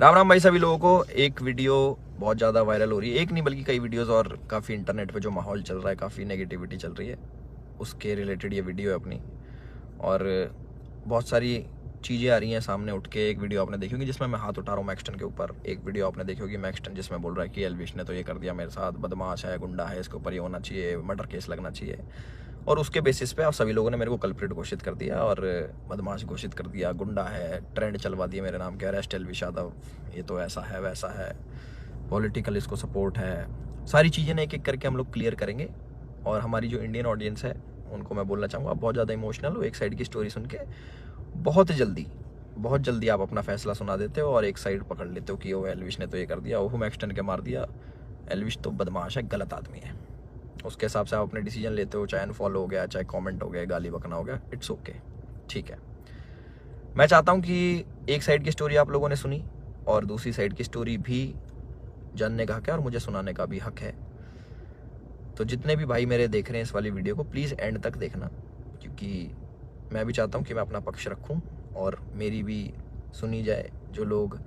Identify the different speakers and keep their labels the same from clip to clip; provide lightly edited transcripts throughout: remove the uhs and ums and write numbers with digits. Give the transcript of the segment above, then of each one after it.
Speaker 1: राम राम भाई सभी लोगों को। एक वीडियो बहुत ज़्यादा वायरल हो रही है, एक नहीं बल्कि कई वीडियोस, और काफ़ी इंटरनेट पे जो माहौल चल रहा है, काफ़ी नेगेटिविटी चल रही है, उसके रिलेटेड ये वीडियो है अपनी। और बहुत सारी चीज़ें आ रही हैं सामने उठ के। एक वीडियो आपने देखी होगी जिसमें मैं हाथ उठा रहा हूँ मैक्सटन के ऊपर। एक वीडियो आपने देखी होगी मैक्सटन जिसमें बोल रहा है कि एल्विश ने तो ये कर दिया मेरे साथ, बदमाश है, गुंडा है, इसके ऊपर ये होना चाहिए, मर्डर केस लगना चाहिए। और उसके बेसिस पे आप सभी लोगों ने मेरे को कल्प्रिट घोषित कर दिया और बदमाश घोषित कर दिया, गुंडा है, ट्रेंड चलवा दिया मेरे नाम के, अरेस्ट एल्विश यादव, ये तो ऐसा है वैसा है, पॉलिटिकल इसको सपोर्ट है। सारी चीज़ें ना एक एक करके हम लोग क्लियर करेंगे। और हमारी जो इंडियन ऑडियंस है उनको मैं बोलना चाहूँगा, आप बहुत ज़्यादा इमोशनल हो। एक साइड की स्टोरी सुन के बहुत जल्दी आप अपना फैसला सुना देते हो और एक साइड पकड़ लेते हो कि वो एल्विश ने तो ये कर दिया, वो मैक्सटन के मार दिया, एल्विश तो बदमाश है, गलत आदमी है। उसके हिसाब से आप अपने डिसीजन लेते हो, चाहे अनफॉलो हो गया, चाहे कमेंट हो गया, गाली बकना हो गया, इट्स ओके, ठीक है। मैं चाहता हूँ कि एक साइड की स्टोरी आप लोगों ने सुनी और दूसरी साइड की स्टोरी भी जानने का हक है और मुझे सुनाने का भी हक है। तो जितने भी भाई मेरे देख रहे हैं इस वाली वीडियो को, प्लीज़ एंड तक देखना, क्योंकि मैं भी चाहता हूँ कि मैं अपना पक्ष रखूँ और मेरी भी सुनी जाए। जो लोग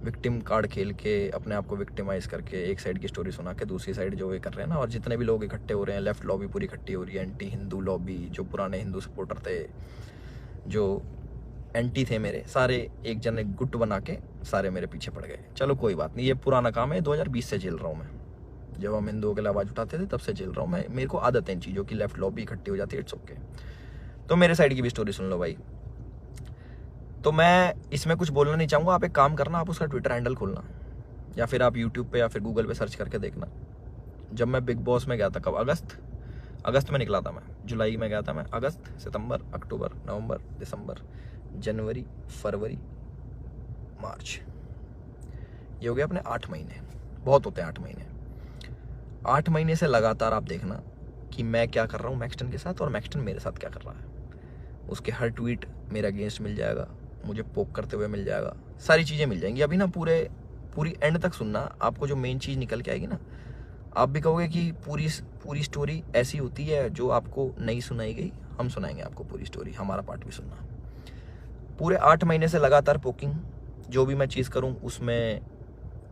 Speaker 1: विक्टिम कार्ड खेल के अपने आप को विक्टिमाइज करके एक साइड की स्टोरी सुना के दूसरी साइड जो ये कर रहे हैं ना, और जितने भी लोग इकट्ठे हो रहे हैं, लेफ्ट लॉबी पूरी इकट्ठी हो रही है, एंटी हिंदू लॉबी, जो पुराने हिंदू सपोर्टर थे, जो एंटी थे मेरे, सारे एक जन एक गुट बना के सारे मेरे पीछे पड़ गए। चलो कोई बात नहीं, ये पुराना काम है, 2020 से झेल रहा हूँ मैं। जब हम हिंदुओं के लिए आवाज़ उठाते थे तब से झेल रहा हूँ मैं। मेरे को आदत है इन चीज़ों की, लेफ्ट लॉबी इकट्ठी हो जाती है, इट्स ओके। तो मेरे साइड की भी स्टोरी सुन लो भाई। तो मैं इसमें कुछ बोलना नहीं चाहूँगा, आप एक काम करना, आप उसका ट्विटर हैंडल खोलना या फिर आप यूट्यूब पे या फिर गूगल पे सर्च करके देखना। जब मैं बिग बॉस में गया था, कब, अगस्त में निकला था मैं, जुलाई में गया था मैं, अगस्त, सितंबर, अक्टूबर, नवंबर, दिसंबर, जनवरी, फरवरी, मार्च, ये हो गया अपने 8 महीने। बहुत होते हैं 8 महीने। 8 महीने से लगातार आप देखना कि मैं क्या कर रहा हूँ मैक्सटन के साथ और मैक्सटन मेरे साथ क्या कर रहा है। उसके हर ट्वीट मेरे अगेंस्ट मिल जाएगा, मुझे पोक करते हुए मिल जाएगा, सारी चीज़ें मिल जाएंगी। अभी ना पूरी एंड तक सुनना, आपको जो मेन चीज़ निकल के आएगी ना, आप भी कहोगे कि पूरी स्टोरी ऐसी होती है जो आपको नहीं सुनाई गई। हम सुनाएंगे आपको पूरी स्टोरी, हमारा पार्ट भी सुनना। पूरे 8 महीने से लगातार पोकिंग, जो भी मैं चीज़ करूँ उसमें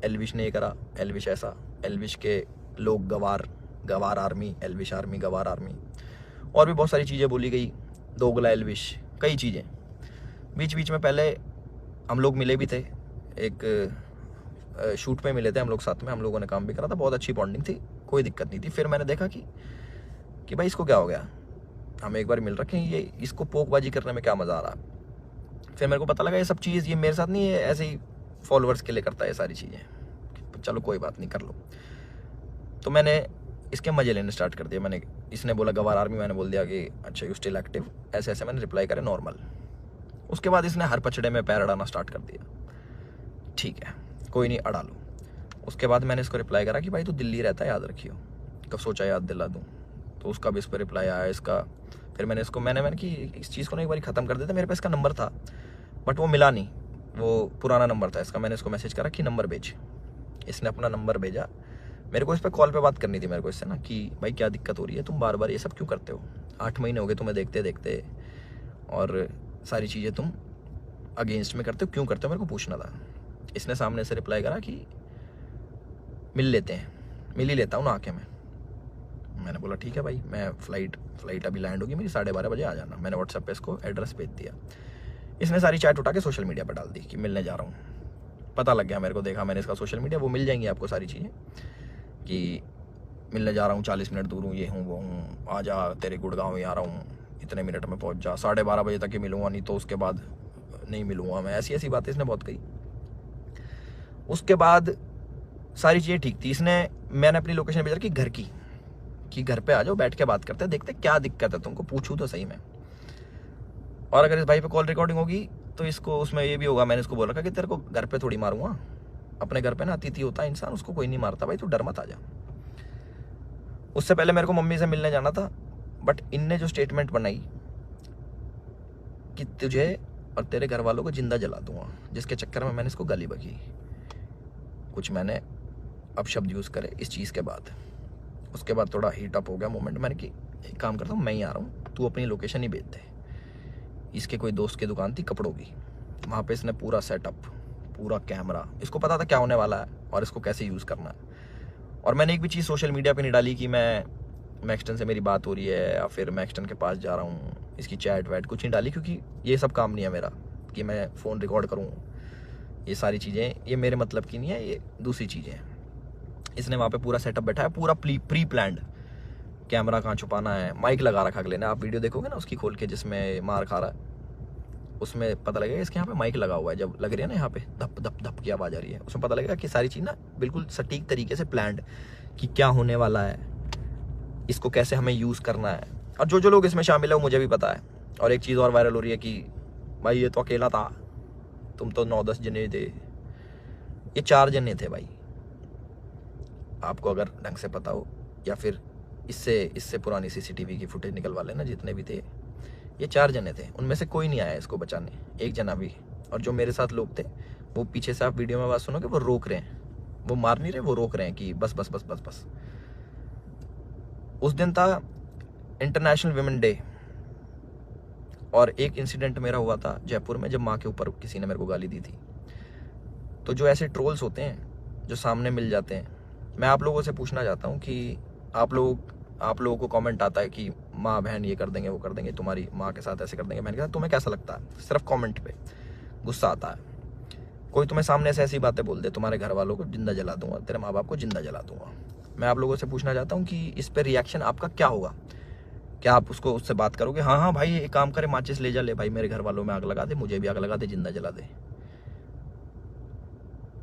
Speaker 1: एल्विश ने ये करा, एल्विश ऐसा, एल्विश के लोग गवार आर्मी, एल्विश आर्मी, गवार आर्मी, और भी बहुत सारी चीज़ें बोली गई, दोगला एल्विश, कई चीज़ें। बीच बीच में पहले हम लोग मिले भी थे, एक शूट पे मिले थे हम लोग साथ में, हम लोगों ने काम भी करा था, बहुत अच्छी बॉन्डिंग थी, कोई दिक्कत नहीं थी। फिर मैंने देखा कि भाई इसको क्या हो गया, हम एक बार मिल रखे हैं, ये इसको पोकबाजी करने में क्या मज़ा आ रहा। फिर मेरे को पता लगा ये सब चीज़ ये मेरे साथ नहीं है, ऐसे ही फॉलोअर्स के लिए करता है ये सारी चीज़ें। चलो कोई बात नहीं, कर लो। तो मैंने इसके मज़े लेने स्टार्ट कर दिया। इसने बोला गवार आर्मी, मैंने बोल दिया कि अच्छा यू स्टिल एक्टिव, ऐसे ऐसे मैंने रिप्लाई करे नॉर्मल। उसके बाद इसने हर पचड़े में पैर अड़ाना स्टार्ट कर दिया। ठीक है, कोई नहीं, अड़ा लो। उसके बाद मैंने इसको रिप्लाई करा कि भाई तू दिल्ली रहता है, याद रखियो। कब सोचा याद दिला दूँ, तो उसका भी इस पर रिप्लाई आया इसका। फिर मैंने इसको मैंने कि इस चीज़ को ना एक बार ख़त्म कर देते। मेरे पास इसका नंबर था बट वो मिला नहीं, वो पुराना नंबर था इसका। मैंने इसको मैसेज करा कि नंबर भेज। इसने अपना नंबर भेजा। मेरे को इस पर कॉल पे बात करनी थी मेरे को इससे ना, कि भाई क्या दिक्कत हो रही है, तुम बार बार ये सब क्यों करते हो, 8 महीने हो गए तुम्हें देखते देखते, और सारी चीज़ें तुम अगेंस्ट में करते हो, क्यों करते हो, मेरे को पूछना था। इसने सामने से रिप्लाई करा कि मिल लेते हैं, मिल ही लेता हूँ ना आके मैं। मैंने बोला ठीक है भाई, मैं फ्लाइट अभी लैंड होगी मेरी, 12:30 बजे आ जाना। मैंने व्हाट्सएप पे इसको एड्रेस भेज दिया। इसने सारी चैट उठा के सोशल मीडिया पर डाल दी कि मिलने जा रहा हूँ। पता लग गया मेरे को, देखा मैंने इसका सोशल मीडिया, वो मिल जाएंगी आपको सारी चीज़ें कि मिलने जा रहा हूँ, 40 मिनट दूर हूँ, ये हूँ वो हूँ, आ जा, तेरे गुड़गांव ही आ रहा हूँ, इतने मिनट में पहुँच जा, 12:30 बजे तक ही मिलूँगा, नहीं तो उसके बाद नहीं मिलूँगा मैं। ऐसी ऐसी बातें इसने बहुत कही। उसके बाद सारी चीज़ें ठीक थी। मैंने अपनी लोकेशन भेजा कि घर की, कि घर पे आ जाओ, बैठ के बात करते हैं, देखते क्या दिक्कत है तुमको, पूछूँ तो सही में। और अगर इस भाई पे कॉल रिकॉर्डिंग होगी तो इसको उसमें ये भी होगा, मैंने इसको बोल रखा कि तेरे को घर पे थोड़ी मारूंगा, अपने घर पे ना अतिथि होता है इंसान, उसको कोई नहीं मारता भाई, तू डर मत आ जा। उससे पहले मेरे को मम्मी से मिलने जाना था, बट इनने जो स्टेटमेंट बनाई कि तुझे और तेरे घर वालों को जिंदा जला दूंगा, जिसके चक्कर में मैंने इसको गाली बकी, कुछ मैंने अपशब्द यूज़ करे इस चीज़ के बाद। उसके बाद थोड़ा हीट अप हो गया मोमेंट। मैंने कि एक काम करता हूँ, मैं ही आ रहा हूँ, तू अपनी लोकेशन ही भेज दे। इसके कोई दोस्त की दुकान थी कपड़ों की, वहाँ पे इसने पूरा सेटअप, पूरा कैमरा, इसको पता था क्या होने वाला है और इसको कैसे यूज़ करना है। और मैंने एक भी चीज़ सोशल मीडिया पे नहीं डाली कि मैं मैक्सटन से मेरी बात हो रही है या फिर मैक्सटन के पास जा रहा हूँ, इसकी चैट वैट कुछ नहीं डाली, क्योंकि ये सब काम नहीं है मेरा कि मैं फ़ोन रिकॉर्ड करूँ। ये सारी चीज़ें ये मेरे मतलब की नहीं है, ये दूसरी चीज़ें हैं। इसने वहाँ पे पूरा सेटअप बैठा है, पूरा प्री प्लान्ड, कैमरा कहाँ छुपाना है, माइक लगा रखा अगले ने। आप वीडियो देखोगे ना उसकी खोल के जिसमें मार खा रहा है, उसमें पता लगेगा इसके यहाँ पे माइक लगा हुआ है। जब लग रही है ना यहाँ पे धप धप धप की आवाज़ आ रही है, उसमें पता लगेगा कि सारी चीज़ ना बिल्कुल सटीक तरीके से प्लान्ड, कि क्या होने वाला है, इसको कैसे हमें यूज़ करना है। और जो जो लोग इसमें शामिल है वो मुझे भी पता है। और एक चीज़ और वायरल हो रही है कि भाई ये तो अकेला था, तुम तो 9-10 जने थे। ये 4 जने थे भाई, आपको अगर ढंग से पता हो, या फिर इससे पुरानी CCTV की फुटेज निकलवा लेना, जितने भी थे ये 4 जने थे। उनमें से कोई नहीं आया इसको बचाने, एक जना भी। और जो मेरे साथ लोग थे वो पीछे से, आप वीडियो में बात सुनोगे, वो रोक रहे हैं, वो मार नहीं रहे, वो रोक रहे हैं कि बस बस बस बस बस। उस दिन था इंटरनेशनल विमेन डे, और एक इंसिडेंट मेरा हुआ था जयपुर में, जब माँ के ऊपर किसी ने मेरे को गाली दी थी। तो जो ऐसे ट्रोल्स होते हैं जो सामने मिल जाते हैं, मैं आप लोगों से पूछना चाहता हूँ कि आप लोगों को कमेंट आता है कि माँ बहन ये कर देंगे वो कर देंगे, तुम्हारी माँ के साथ ऐसे कर देंगे। मैंने कहा तुम्हें कैसा लगता है? सिर्फ कमेंट पे गुस्सा आता है। कोई तुम्हें सामने से ऐसी बातें बोल दे, तुम्हारे घर वालों को जिंदा जला दूंगा, तेरे माँ बाप को जिंदा जला दूंगा। मैं आप लोगों से पूछना चाहता हूँ कि इस पर रिएक्शन आपका क्या होगा? क्या आप उससे बात करोगे, हाँ हाँ भाई एक काम करे, माचिस ले जा, ले भाई मेरे घर वालों में आग लगा दे, मुझे भी आग लगा दे, जिंदा जला दे?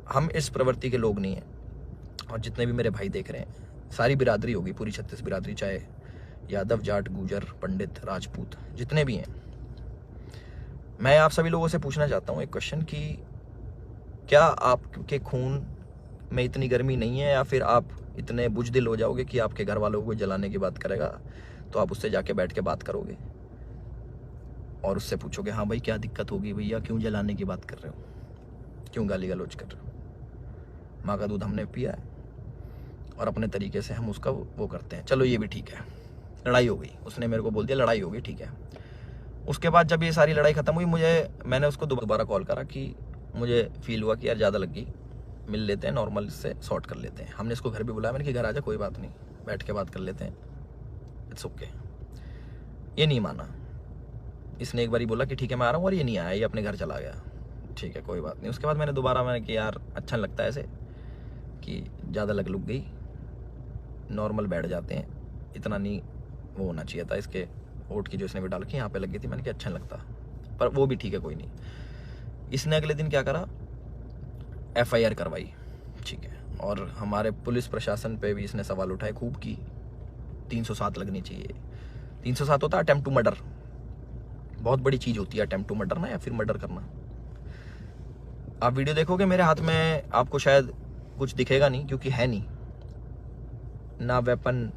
Speaker 1: हम इस प्रवृत्ति के लोग नहीं हैं। और जितने भी मेरे भाई देख रहे हैं, सारी बिरादरी होगी, पूरी 36 बिरादरी, चाहे यादव, जाट, गुजर, पंडित, राजपूत, जितने भी हैं, मैं आप सभी लोगों से पूछना चाहता हूँ एक क्वेश्चन कि क्या आपके खून में इतनी गर्मी नहीं है, या फिर आप इतने बुजदिल हो जाओगे कि आपके घर वालों को जलाने की बात करेगा तो आप उससे जाके बैठ के बात करोगे और उससे पूछोगे, हाँ भाई क्या दिक्कत होगी भैया, क्यों जलाने की बात कर रहे हो, क्यों गाली गलौज कर रहे हो? माँ का दूध हमने पिया है और अपने तरीके से हम उसका वो करते हैं। चलो ये भी ठीक है, लड़ाई हो गई, उसने मेरे को बोल दिया लड़ाई हो गई, ठीक है। उसके बाद जब ये सारी लड़ाई ख़त्म हुई, मैंने उसको दोबारा कॉल करा कि मुझे फील हुआ कि यार ज़्यादा लग गई, मिल लेते हैं, नॉर्मल इससे सॉर्ट कर लेते हैं। हमने इसको घर भी बुलाया, मैंने कि घर आ जा, कोई बात नहीं, बैठ के बात कर लेते हैं, इट्स ओके। ये नहीं माना, इसने एक बार बोला कि ठीक है मैं आ रहा हूँ, और ये नहीं आया, ये अपने घर चला गया। ठीक है कोई बात नहीं। उसके बाद मैंने कि यार अच्छा नहीं लगता ऐसे कि ज़्यादा लग लुक गई, नॉर्मल बैठ जाते हैं, इतना नहीं वो होना चाहिए था। इसके वोट की जो इसने भी डाल के यहाँ पे लग गई थी, मैंने कहा अच्छा नहीं लगता, पर वो भी ठीक है कोई नहीं। इसने अगले दिन क्या करा, FIR करवाई, ठीक है। और हमारे पुलिस प्रशासन पे भी इसने सवाल उठाए खूब की 307 लगनी चाहिए। 307 होता है अटेम्प्ट टू मर्डर, बहुत बड़ी चीज़ होती है अटेम्प्ट टू मर्डर ना, या फिर मर्डर करना। आप वीडियो देखोगे मेरे हाथ में, आपको शायद कुछ दिखेगा नहीं, क्योंकि है नहीं ना वेपन,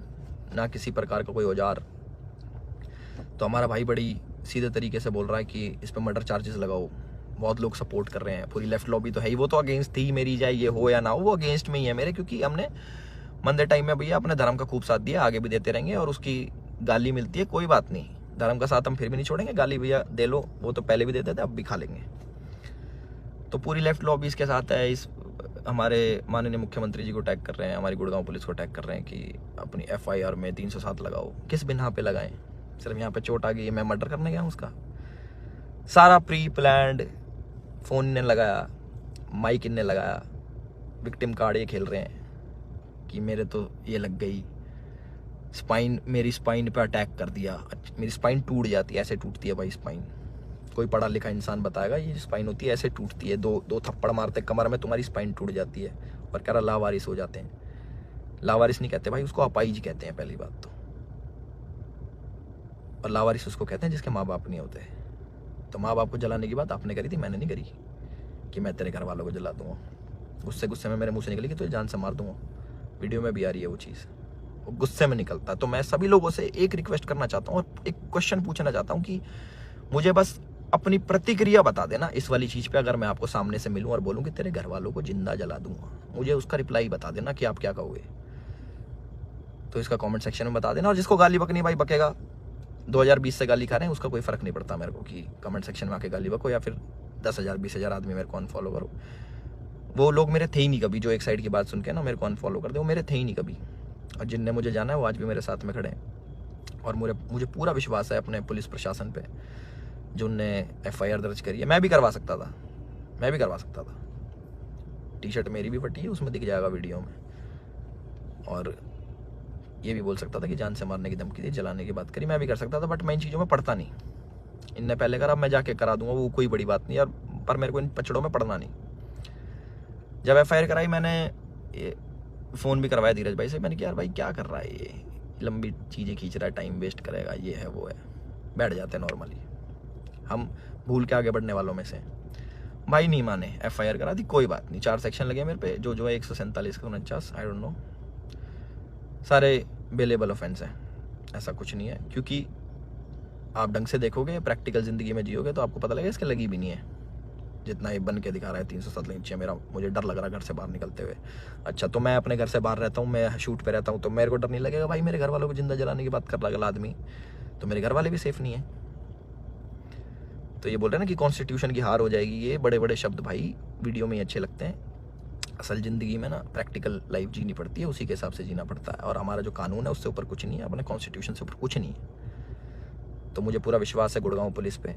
Speaker 1: ना किसी प्रकार का कोई औजार। तो हमारा भाई बड़ी सीधे तरीके से बोल रहा है कि इस पर मर्डर चार्जेस लगाओ। बहुत लोग सपोर्ट कर रहे हैं, पूरी लेफ्ट लॉबी तो है ही, वो तो अगेंस्ट थी मेरी, चाहे ये हो या ना हो, वो अगेंस्ट में ही है मेरे, क्योंकि हमने मंदे टाइम में भैया अपने धर्म का खूब साथ दिया, आगे भी देते रहेंगे। और उसकी गाली मिलती है, कोई बात नहीं, धर्म का साथ हम फिर भी नहीं छोड़ेंगे, गाली भैया दे लो, वो तो पहले भी देते थे, अब भी खा लेंगे। तो पूरी लेफ्ट लॉबी इसके साथ है। इस हमारे माननीय मुख्यमंत्री जी को टैग कर रहे हैं, हमारी गुड़गांव पुलिस को टैग कर रहे हैं कि अपनी FIR में 307 लगाओ। किस बिना पे लगाएं? सिर्फ यहाँ पे चोट आ गई, मैं मर्डर करने गया हूँ उसका? सारा प्री प्लान्ड, फ़ोन इनने लगाया, माइक इनने लगाया, विक्टिम कार्ड ये खेल रहे हैं कि मेरे तो ये लग गई, स्पाइन, मेरी स्पाइन पे अटैक कर दिया, मेरी स्पाइन टूट जाती है, ऐसे टूटती है भाई स्पाइन। कोई पढ़ा लिखा इंसान बताएगा ये स्पाइन होती है, ऐसे टूटती है, दो थप्पड़ मारते कमर में, तुम्हारी स्पाइन टूट जाती है। और कह रहा लावारिस हो जाते हैं। लावारिस नहीं कहते भाई, उसको अपाइज कहते हैं पहली बात तो। और लावारिस उसको कहते हैं जिसके माँ बाप नहीं होते। तो माँ बाप को जलाने की बात आपने करी थी, मैंने नहीं करी कि मैं तेरे घर वालों को जला दूंगा। गुस्से में मेरे मुँह से निकली कि तुझे जान से मार दूंगा। वीडियो में भी आ रही है वो चीज़, वो गुस्से में निकलता। तो मैं सभी लोगों से एक रिक्वेस्ट करना चाहता हूँ और एक क्वेश्चन पूछना चाहता हूँ कि मुझे बस अपनी प्रतिक्रिया बता देना इस वाली चीज़ पे। अगर मैं आपको सामने से मिलूं और बोलूं कि तेरे घर वालों को जिंदा जला दूंगा, मुझे उसका रिप्लाई बता देना कि आप क्या कहोगे। तो इसका कमेंट सेक्शन में बता देना। और जिसको गाली बकनी भाई बकेगा, 2020 से गाली खा रहे हैं, उसका कोई फ़र्क नहीं पड़ता मेरे को कि कमेंट सेक्शन में आके गाली बको या फिर 10,000 20,000 आदमी मेरे को अनफॉलो करो। वो लोग मेरे थे ही नहीं कभी, जो एक साइड की बात सुन के ना मेरे को अनफॉलो कर दे, वो मेरे थे ही नहीं कभी। और जिनने मुझे जाना है वो आज भी मेरे साथ में खड़े हैं। और मुझे पूरा विश्वास है अपने पुलिस प्रशासन पे, जो उनने FIR दर्ज करी है। मैं भी करवा सकता था। टी शर्ट मेरी भी फटी है, उसमें दिख जाएगा वीडियो में। और ये भी बोल सकता था कि जान से मारने की धमकी दी, जलाने की बात करी, मैं भी कर सकता था। बट मैं इन चीज़ों में पढ़ता नहीं। इनने पहले करा, मैं जाके करा दूंगा, वो कोई बड़ी बात नहीं यार। पर मेरे को इन पचड़ों में पढ़ना नहीं। जब FIR कराई, मैंने फ़ोन भी करवाया धीरज भाई से। मैंने कहा यार भाई क्या कर रहा है ये, लंबी चीज़ें खींच रहा है, टाइम वेस्ट करेगा, ये है वो है। बैठ जाते हैं नॉर्मली, हम भूल के आगे बढ़ने वालों में से। भाई नहीं माने, FIR करा दी, कोई बात नहीं। 4 सेक्शन लगे मेरे पे, जो है 147 का 49, आई डोंट नो, सारे बेलेबल ऑफेंस हैं। ऐसा कुछ नहीं है, क्योंकि आप ढंग से देखोगे, प्रैक्टिकल ज़िंदगी में जियोगे तो आपको पता लगेगा इसके लगी भी नहीं है। जितना ये बन के दिखा रहा है 307 नीचे, मुझे डर लग रहा है घर से बाहर निकलते हुए। अच्छा, तो मैं अपने घर से बाहर रहता हूँ, मैं शूट पे रहता हूँ, तो मेरे को डर नहीं लगेगा भाई मेरे घर वालों को जिंदा जलाने की बात कर रहा आदमी, तो मेरे घर वाले भी सेफ नहीं है। तो ये बोल रहे हैं ना कि कॉन्स्टिट्यूशन की हार हो जाएगी, ये बड़े बड़े शब्द भाई वीडियो में ही अच्छे लगते हैं। असल ज़िंदगी में ना प्रैक्टिकल लाइफ जीनी पड़ती है, उसी के हिसाब से जीना पड़ता है। और हमारा जो कानून है उससे ऊपर कुछ नहीं है, अपने कॉन्स्टिट्यूशन से ऊपर कुछ नहीं है। तो मुझे पूरा विश्वास है गुड़गांव पुलिस पे,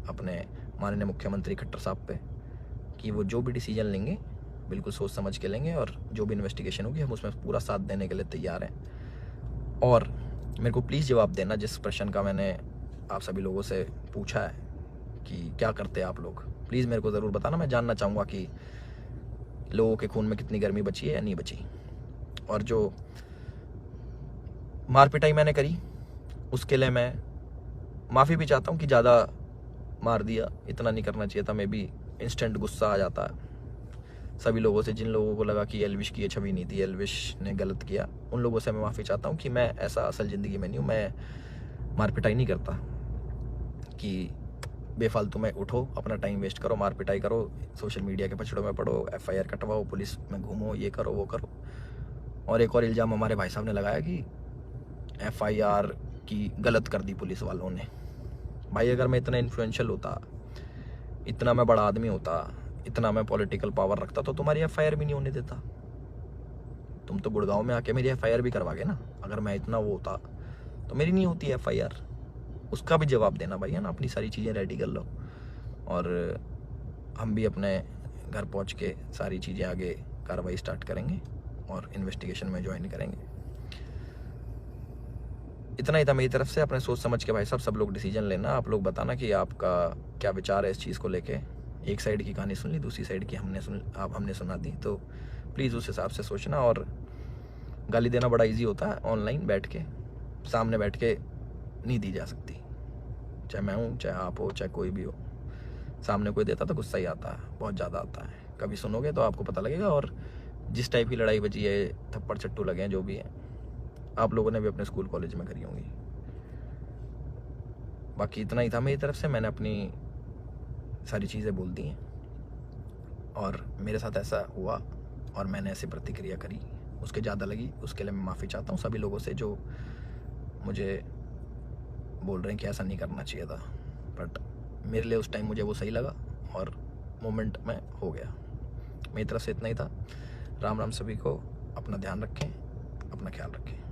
Speaker 1: अपने माननीय मुख्यमंत्री खट्टर साहब पे, कि वो जो भी डिसीजन लेंगे बिल्कुल सोच समझ के लेंगे। और जो भी इन्वेस्टिगेशन होगी हम उसमें पूरा साथ देने के लिए तैयार हैं। और मेरे को प्लीज़ जवाब देना जिस प्रश्न का मैंने आप सभी लोगों से पूछा है कि क्या करते हैं आप लोग, प्लीज़ मेरे को ज़रूर बताना। मैं जानना चाहूँगा कि लोगों के खून में कितनी गर्मी बची है या नहीं बची। और जो मार पिटाई मैंने करी उसके लिए मैं माफ़ी भी चाहता हूँ कि ज़्यादा मार दिया, इतना नहीं करना चाहिए था। मैं भी इंस्टेंट गुस्सा आ जाता है सभी लोगों से, जिन लोगों को लगा कि एल्विश की ये छवि नहीं थी, एल्विश ने गलत किया, उन लोगों से मैं माफ़ी चाहता हूँ कि मैं ऐसा असल ज़िंदगी में नहीं हूँ। मैं मार पिटाई नहीं करता कि बेफालतू में उठो, अपना टाइम वेस्ट करो, मार पिटाई करो, सोशल मीडिया के पछड़ों में पड़ो, FIR कटवाओ, पुलिस में घूमो, ये करो वो करो। और एक और इल्ज़ाम हमारे भाई साहब ने लगाया कि FIR की गलत कर दी पुलिस वालों ने। भाई अगर मैं इतना इन्फ्लुएंशियल होता, इतना मैं बड़ा आदमी होता, इतना मैं पॉलिटिकल पावर रखता, तो तुम्हारी FIR भी नहीं होने देता। तुम तो गुड़गांव में आके मेरी FIR भी करवागे ना। अगर मैं इतना वो होता तो मेरी नहीं होती FIR। उसका भी जवाब देना भाई, है ना। अपनी सारी चीज़ें रेडी कर लो और हम भी अपने घर पहुंच के सारी चीज़ें आगे कार्रवाई स्टार्ट करेंगे और इन्वेस्टिगेशन में ज्वाइन करेंगे। इतना ही था मेरी तरफ से। अपने सोच समझ के भाई साहब सब लोग डिसीजन लेना। आप लोग बताना कि आपका क्या विचार है इस चीज़ को लेके। एक साइड की कहानी सुन ली, दूसरी साइड की हमने सुना दी, तो प्लीज़ उस हिसाब से सोचना। और गाली देना बड़ा इजी होता है, ऑनलाइन बैठ के, सामने बैठ के नहीं दी जा सकती। चाहे मैं हूँ, चाहे आप हो, चाहे कोई भी हो, सामने कोई देता तो गुस्सा ही आता है, बहुत ज़्यादा आता है। कभी सुनोगे तो आपको पता लगेगा। और जिस टाइप की लड़ाई बची है, थप्पड़ चट्टू लगे हैं, जो भी है, आप लोगों ने भी अपने स्कूल कॉलेज में करी होंगी। बाकी इतना ही था मेरी तरफ से। मैंने अपनी सारी चीज़ें बोल दी हैं और मेरे साथ ऐसा हुआ और मैंने ऐसी प्रतिक्रिया करी, उसके ज़्यादा लगी, उसके लिए मैं माफ़ी चाहता हूँ सभी लोगों से जो मुझे बोल रहे हैं कि ऐसा नहीं करना चाहिए था। बट मेरे लिए उस टाइम मुझे वो सही लगा और मोमेंट में हो गया। मेरी तरफ से इतना ही था। राम राम सभी को। अपना ध्यान रखें, अपना ख्याल रखें।